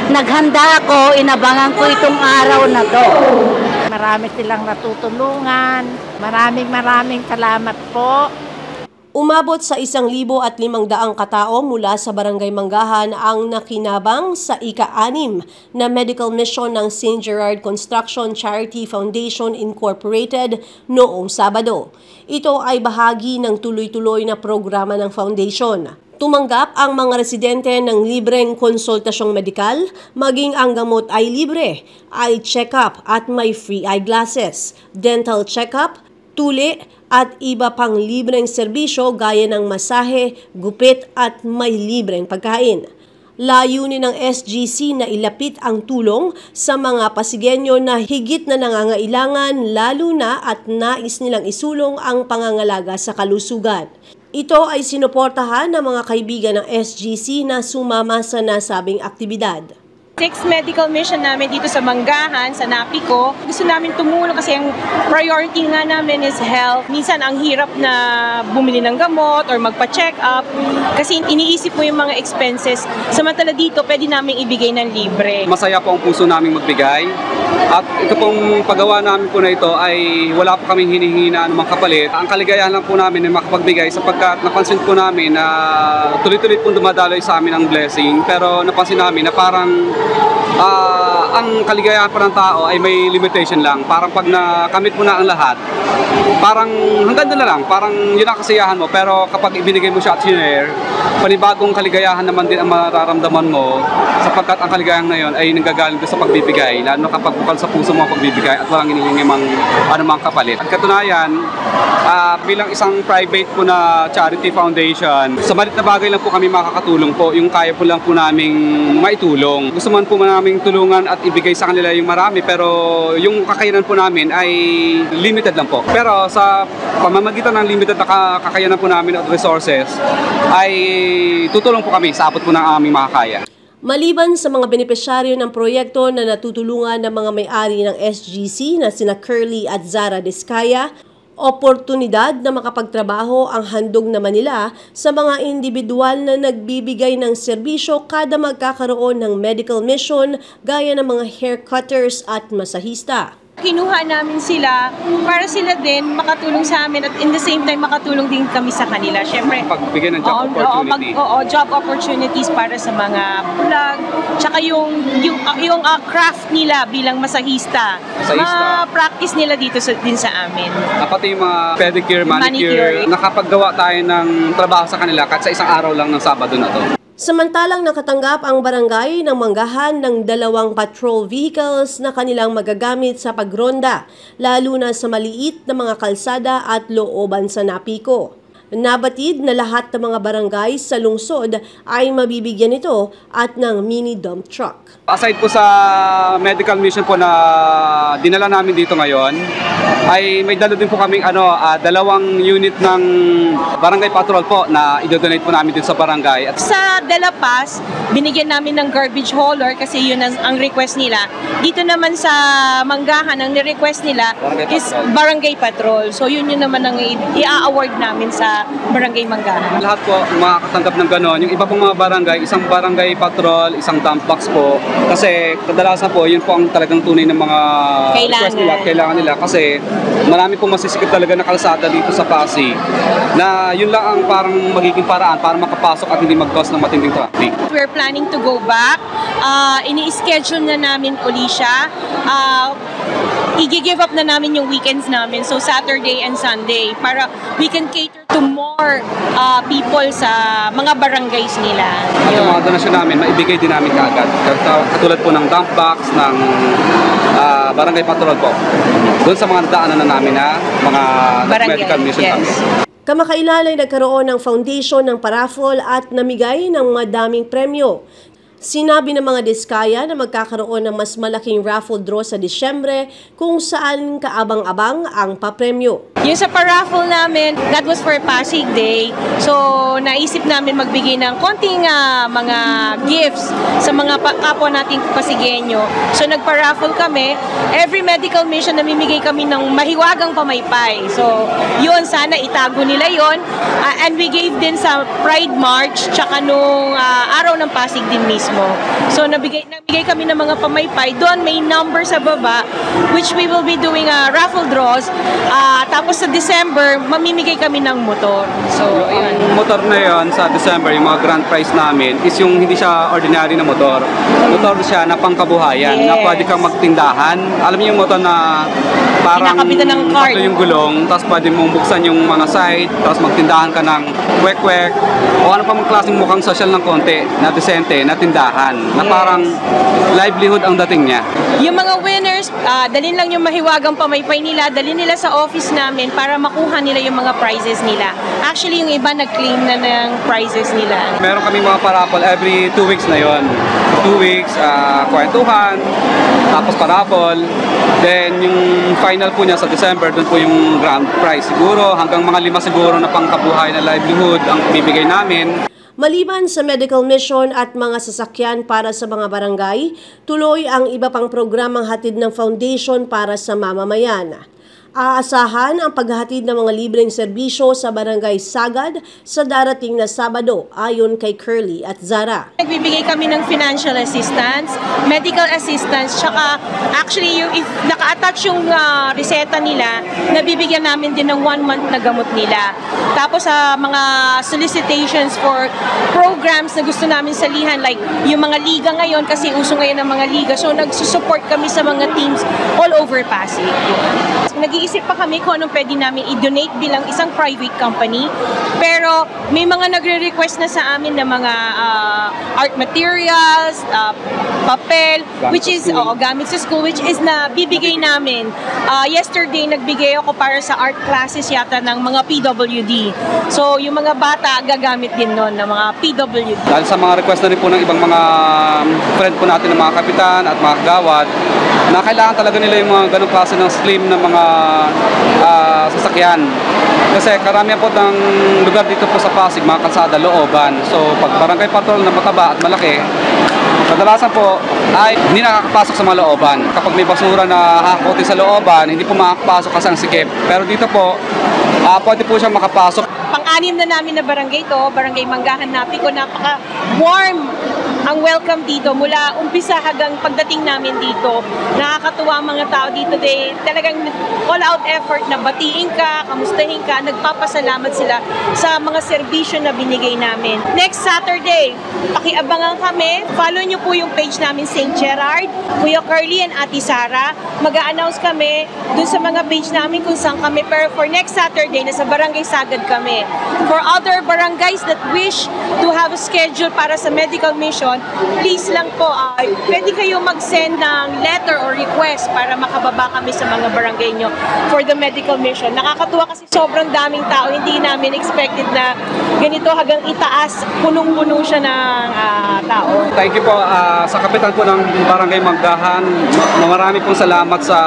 Naghanda ako, inabangan ko itong araw na to. Marami silang natutulungan. Maraming salamat po. Umabot sa 1,500 katao mula sa Barangay Manggahan ang nakinabang sa ika-6 na medical mission ng St. Gerard Construction Charity Foundation Incorporated noong Sabado. Ito ay bahagi ng tuloy-tuloy na programa ng foundation. Tumanggap ang mga residente ng libreng konsultasyong medikal, maging ang gamot ay libre, eye check-up at may free eyeglasses, dental check-up, tuli at iba pang libreng serbisyo gaya ng masahe, gupit at may libreng pagkain. Layunin ng SGC na ilapit ang tulong sa mga Pasigueño na higit na nangangailangan lalo na at nais nilang isulong ang pangangalaga sa kalusugan. Ito ay sinuportahan ng mga kaibigan ng SGC na sumama sa nasabing aktibidad. 6 medical mission namin dito sa Manggahan, sa Napico. Gusto namin tumulong kasi ang priority nga namin is health. Minsan ang hirap na bumili ng gamot or magpa-check up kasi iniisip mo yung mga expenses. Samantala dito, pwede namin ibigay ng libre. Masaya po ang puso namin magbigay. At ito pong paggawa namin po na ito ay wala po kaming hinihina anumang kapalit. Ang kaligayahan lang po namin ay makapagbigay sapagkat napansin po namin na tuloy-tuloy po dumadaloy sa amin ang blessing. Pero napansin namin na parang ang kaligayahan pa ng tao ay may limitation lang. Parang pag nakamit mo na ang lahat, parang hanggang doon na lang. Parang yun ang kasiyahan mo. Pero kapag ibinigay mo siya at sinare, panibagong kaligayahan naman din ang mararamdaman mo sapagkat ang kaligayahan na yun ay nanggagaling doon sa pagbibigay. Lalo na kapag bukal sa puso mo ang pagbibigay at walang hinihingi anumang kapalit. At katunayan, bilang isang private po na charity foundation, sa maliit na bagay lang po kami makakatulong po. Yung kaya po lang po naming maitulong. Gusto man po naming tulungan at ibigay sa kanila yung marami pero yung kakayanan po namin ay limited lang po. Pero sa pamamagitan ng limited na kakayanan po namin at resources ay tutulong po kami sa abot po ng aming makakaya. Maliban sa mga benepisyaryo ng proyekto na natutulungan ng mga may-ari ng SGC na sina Curly at Zara Descaya, oportunidad na makapagtrabaho ang handog naman nila sa mga individual na nagbibigay ng serbisyo kada magkakaroon ng medical mission gaya ng mga hair cutters at masahista. Kinuha namin sila para sila din makatulong sa amin at in the same time makatulong din kami sa kanila. Siyempre, pagbigay ng job opportunity. Job opportunities para sa mga vlog, tsaka yung craft nila bilang masahista. Ma-practice nila dito din sa amin. Pati yung mga pedicure, manicure, nakapaggawa tayo ng trabaho sa kanila kahit sa isang araw lang ng Sabado na to. Samantalang nakatanggap ang barangay ng Manggahan ng 2 patrol vehicles na kanilang magagamit sa pagronda, lalo na sa maliit na mga kalsada at looban sa Napico. Nabatid na lahat ng mga barangay sa lungsod ay mabibigyan ito at ng mini dump truck. Aside po sa medical mission po na dinala namin dito ngayon, ay may dala din po kaming 2 unit ng barangay patrol po na i-donate po namin din sa barangay. At sa Delapas, binigyan namin ng garbage hauler kasi yun ang request nila. Dito naman sa Manggahan, ang ni-request nila is barangay patrol. So yun naman ang i-award namin sa Barangay Manggahan. Lahat po makakatanggap ng gano'n. Yung iba pong mga barangay, isang barangay patrol, isang dump box po. Kasi kadalasan po, yun po ang talagang tunay ng mga request nila, kailangan nila. Kasi marami pong masisikip talaga na kalsada dito sa Pasig na yun lang ang parang magiging paraan para makapasok at hindi mag-cause ng matinding traffic. We're planning to go back. Ini-schedule na namin uli siya. I-give up na namin yung weekends namin, so Saturday and Sunday, para we can cater to more people sa mga barangays nila. At yung mga donasyon namin, maibigay din namin kaagad. Katulad po ng dump box, ng barangay patrol po. Doon sa mga daanan na namin na mga medical mission kami. Kamakailan ay nagkaroon ng foundation ng paraffol at namigay ng madaming premyo. Sinabi ng mga Descaya na magkakaroon ng mas malaking raffle draw sa Disyembre kung saan kaabang-abang ang papremyo. Yung sa paraffle namin, that was for Pasig Day. So, naisip namin magbigay ng konting mga gifts sa mga kapwa nating Pasigueño. So, nagpa-raffle kami. Every medical mission, namimigay kami ng mahiwagang pamaypay. So, yun, sana itago nila yun. And we gave din sa Pride March, tsaka nung araw ng Pasig din mismo. mismo. So nabigay kami ng mga pamaypay. Doon may number sa baba which we will be doing raffle draws. Tapos sa December, mamimigay kami ng motor. So, Yung motor na yon sa December, yung mga grand prize namin, is yung hindi siya ordinary na motor. Motor siya na pangkabuhayan, na pwede kang magtindahan. Alam niyo yung motor na parang kinakabitan ng card. tatlo yung gulong, tapos pwede mong buksan yung mga side, tapos magtindahan ka ng kwek-kwek, o ano pa mga klaseng mukhang social ng konti, na desente, na tindahan, na parang livelihood ang dating niya. yung mga winners, dalhin lang yung mahiwagang pamaypay nila, dalhin nila sa office namin para makuha nila yung mga prizes nila. Actually, yung iba nag-claim na ng prizes nila. Meron kami mga parapol every 2 weeks na yon. 2 weeks, kwentuhan, tapos parapol. Then yung final po niya sa December, doon po yung grand prize siguro. Hanggang mga 5 siguro na pangkabuhay na livelihood ang bibigay namin. Maliban sa medical mission at mga sasakyan para sa mga barangay, tuloy ang iba pang programang hatid ng foundation para sa mamamayan. Aasahan ang paghahatid ng mga libreng serbisyo sa Barangay Sagad sa darating na Sabado ayon kay Curly at Zara. Nagbibigay kami ng financial assistance, medical assistance, tsaka actually yung if naka-attach yung reseta nila, nabibigyan namin din ng 1 month na gamot nila. Tapos sa mga solicitations for programs na gusto namin salihan, like yung mga liga ngayon, kasi uso ngayon ng mga liga, so nagsusupport kami sa mga teams all over Pasig. Nag-iisip pa kami kung anong pwede namin i-donate bilang isang private company. Pero may mga nagre-request na sa amin na mga art materials, papel, which is gamit sa school, which is na bibigay namin. Yesterday, nagbigay ako para sa art classes yata ng mga PWD. So, yung mga bata, gagamit din nun ng mga PWD. Dahil sa mga request na rin po ng ibang mga friend po natin ng mga kapitan at mga kagawad, na kailangan talaga nila yung mga ganong klase ng slim na mga sasakyan. Kasi karamihan po ng lugar dito po sa Pasig, mga kalsada, looban. So pag barangay patrol na mataba at malaki, kadalasan po ay hindi nakakapasok sa mga looban. Kapag may basura na hakotin sa looban, hindi po makakapasok kasi ang sikip. Pero dito po, pwede po siya makapasok. Pang-anim na namin na barangay to, Barangay Manggahan Napico, napaka-warm ang welcome dito mula umpisa hanggang pagdating namin dito. Nakakatuwa ang mga tao dito. Talagang all-out effort na batiin ka, kamustahin ka, nagpapasalamat sila sa mga serbisyo na binigay namin. Next Saturday, pakiabangan kami. Follow nyo po yung page namin, St. Gerard, Kuya Curly and Ate Sara. Mag-a-announce kami dun sa mga page namin kung saan kami. Pero for next Saturday, nasa Barangay Sagad kami. For other barangays that wish to have a schedule para sa medical mission, please lang po, pwede kayo mag-send ng letter or request para makababa kami sa mga barangay nyo for the medical mission. Nakakatuwa kasi sobrang daming tao. Hindi namin expected na ganito hanggang itaas, punong-puno siya ng tao. Thank you po sa kapitan po ng Barangay Manggahan. Marami pong salamat sa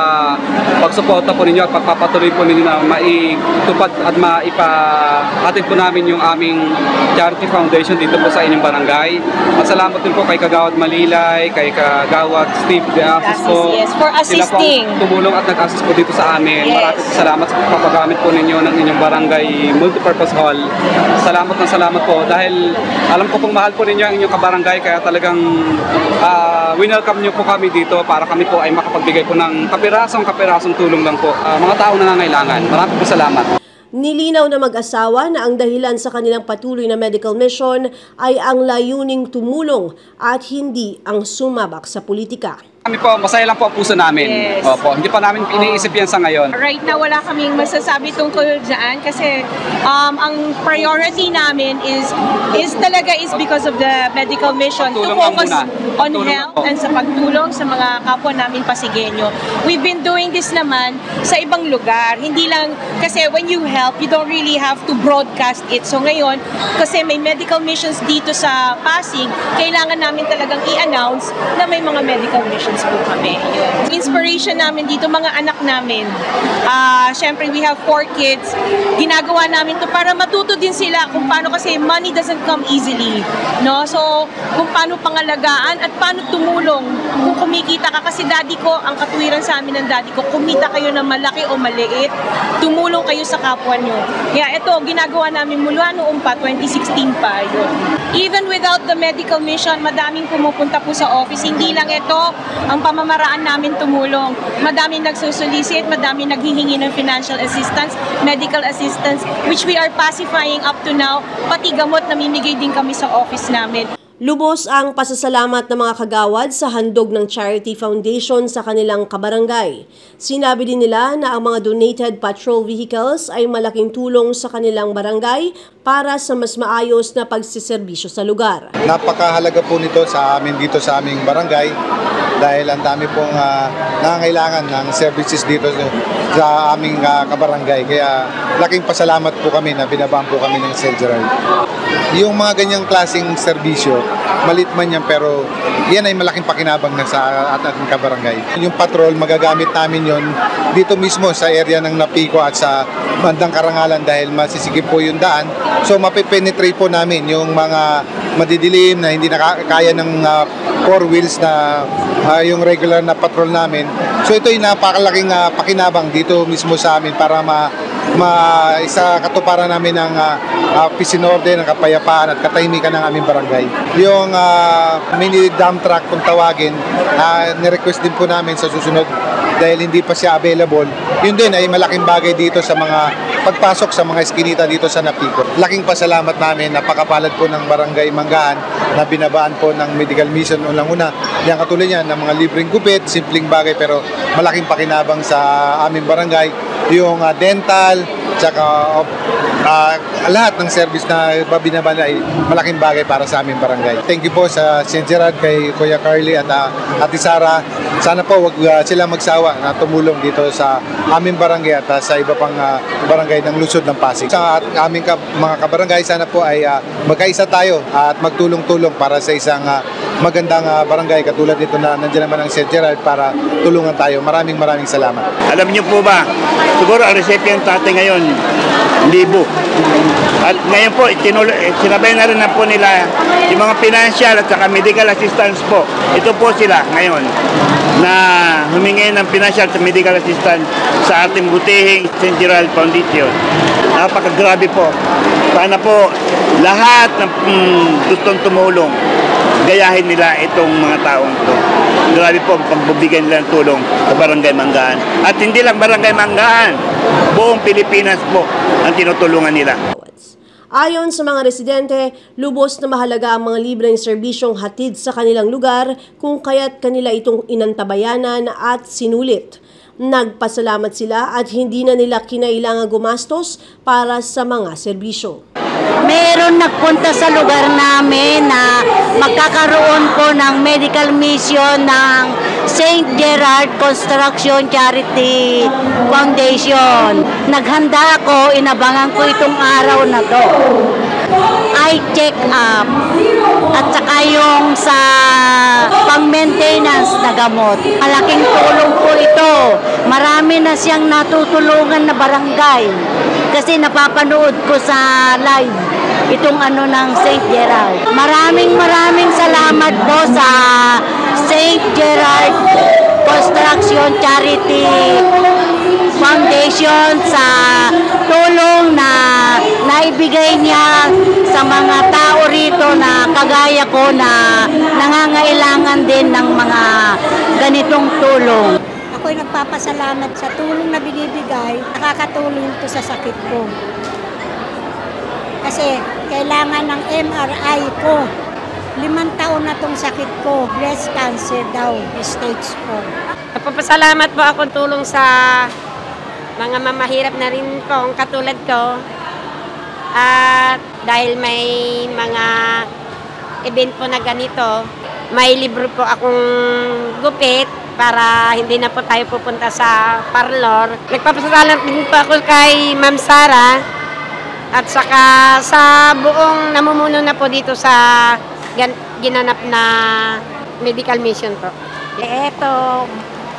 pagsuporta po ninyo at pagpapatuloy po ninyo na maitupad at maipahatid po namin yung aming charity foundation dito po sa inyong barangay. At salamat din po kay Kagawad Malilay, kay Kagawad Steve De Asis po. Yes, for assisting. Sila po tumulong at nag-assist po dito sa amin. Yes. Maraming salamat sa pagpapagamit po ninyo ng inyong barangay multipurpose hall. Salamat ng salamat po dahil alam ko pong mahal po ninyo ang inyong kabarangay, kaya talagang winelcome nyo po kami dito para kami po ay makapagbigay po ng kapirasong tulong lang po. Mga tao na nangangailangan. Maraming po salamat. Nilinaw na mag-asawa na ang dahilan sa kanilang patuloy na medical mission ay ang layuning tumulong at hindi ang sumabak sa politika. Kami po, masaya lang po ang puso namin. Yes. Opo, hindi pa namin iniisip yan sa ngayon. Right now, wala kaming masasabi tungkol dyan kasi ang priority namin is because of the medical mission to Pagtulong lang focus muna. on Pagtulong health lang po. and sa pagtulong sa mga kapwa namin Pasigueño. We've been doing this naman sa ibang lugar. Hindi lang, kasi when you help, you don't really have to broadcast it. So ngayon, kasi may medical missions dito sa Pasig, kailangan namin talagang i-announce na may mga medical missions po kami. Yun. Inspiration namin dito, mga anak namin. Siyempre, we have 4 kids. Ginagawa namin to para matuto din sila kung paano, kasi money doesn't come easily. No? So, kung paano pangalagaan at paano tumulong. Kung kumikita ka, kasi daddy ko, ang katwiran sa amin ng daddy ko, kumita kayo na malaki o maliit, tumulong kayo sa kapwa nyo. Kaya ito, ginagawa namin mula noong pa, 2016 pa. Yun. Even without the medical mission, madaming pumupunta po sa office. Hindi lang ito ang pamamaraan namin tumulong. Madaming nagsusolicit, madaming naghihingi ng financial assistance, medical assistance, which we are pacifying up to now. Pati gamot namimigay din kami sa office namin. Lubos ang pasasalamat ng mga kagawad sa handog ng Charity Foundation sa kanilang kabarangay. Sinabi din nila na ang mga donated patrol vehicles ay malaking tulong sa kanilang barangay para sa mas maayos na pagsiservisyo sa lugar. Napakahalaga po nito sa amin dito sa aming barangay dahil ang dami pong nangangailangan ng services dito sa aming kabarangay. Kaya laking pasalamat po kami na binabaan po kami ng St. Gerard. Yung mga ganyang klaseng serbisyo, malit man yan pero yan ay malaking pakinabang na sa ating kabarangay. Yung patrol, magagamit namin yon dito mismo sa area ng Napico at sa bandang Karangalan dahil masisigip po yung daan. So mapipenetrate po namin yung mga madidilim na hindi kaya ng four wheels na yung regular na patrol namin. So ito yung napakalaking pakinabang dito mismo sa amin para isa katuparan namin ng peace and order, ng kapayapaan at katahimikan ng aming barangay. Yung mini dump truck kung tawagin, nirequest din po namin sa susunod dahil hindi pa siya available. Yun din ay malaking bagay dito sa mga pagpasok sa mga eskinita dito sa Napico. Laking pasalamat namin, napakapalad po ng Barangay Manggahan na binabaan po ng medical mission unang-una. Yan katulad yan ng mga libreng gupit, simpleng bagay pero malaking pakinabang sa aming barangay. Yung dental, tsaka lahat ng service na binabaan ay malaking bagay para sa aming barangay. Thank you po sa St. Gerard, kay Kuya Carly at Ate Sara. Sana po wag sila magsawa na tumulong dito sa aming barangay at sa iba pang barangay ng lungsod ng Pasig. Sa aming mga kabarangay, sana po ay magkaisa tayo at magtulong-tulong para sa isang magandang barangay katulad nito na nandiyan naman ang St. Gerard para tulungan tayo. Maraming salamat. Alam niyo po ba, siguro ang recipient natin ngayon, libo. At ngayon po, sinabay na rin na po nila yung mga financial at saka medical assistance po. Ito po sila ngayon na humingi ng financial at medical assistance sa ating butihing St. Gerard Foundation. Napakagrabe po. Sana po lahat ng gustong tumulong, gayahin nila itong mga taong ito. Grabe po ang pagbibigay nila ng tulong sa Barangay Manggahan. At hindi lang Barangay Manggahan, buong Pilipinas po ang tinutulungan nila. Ayon sa mga residente, lubos na mahalaga ang mga libreng serbisyong hatid sa kanilang lugar kung kaya't kanila itong inantabayanan at sinulit. Nagpasalamat sila at hindi na nila kinailangan gumastos para sa mga serbisyo. Meron nagpunta sa lugar namin na magkakaroon po ng medical mission ng St. Gerard Construction Charity Foundation. Naghanda ako, inabangan ko itong araw na to. Eye check up at saka yung sa pang-maintenance na gamot. Malaking tulong po ito. Marami na siyang natutulungan na barangay kasi napapanood ko sa live itong ng St. Gerard. Maraming salamat po sa St. Gerard Construction Charity Foundation sa tulong na naibigay niya sa mga tao rito na kagaya ko na nangangailangan din ng mga ganitong tulong. Ako'y nagpapasalamat sa tulong na binibigay, nakakatulong ito sa sakit ko. Kasi kailangan ng MRI ko. 5 taon na tong sakit ko, breast cancer daw, stage 4. Nagpapasalamat po akong tulong sa mga mamahirap na rin kong katulad ko. At dahil may mga event po na ganito, may libro po akong gupit para hindi na po tayo pupunta sa parlor. Nagpapasalamat din po ako kay Ma'am Sara at saka sa buong namumuno na po dito sa ginanap na medical mission po. Ito,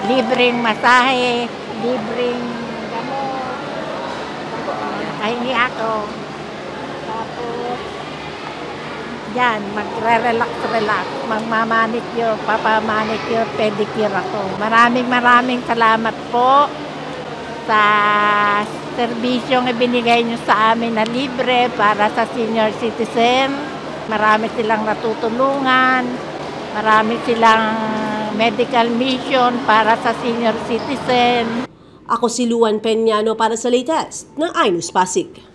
libreng masahe, libreng gamot. Nakahingi ako. Tapos, yan, magre-relax, magmamanicure, papamanicure, pedicure ako. Maraming salamat po sa serbisyong ibinigay nyo sa amin na libre para sa senior citizen. Marami silang natutulungan, marami silang medical mission para sa senior citizen. Ako si Luan Peñano para sa latest ng iNews Pasig.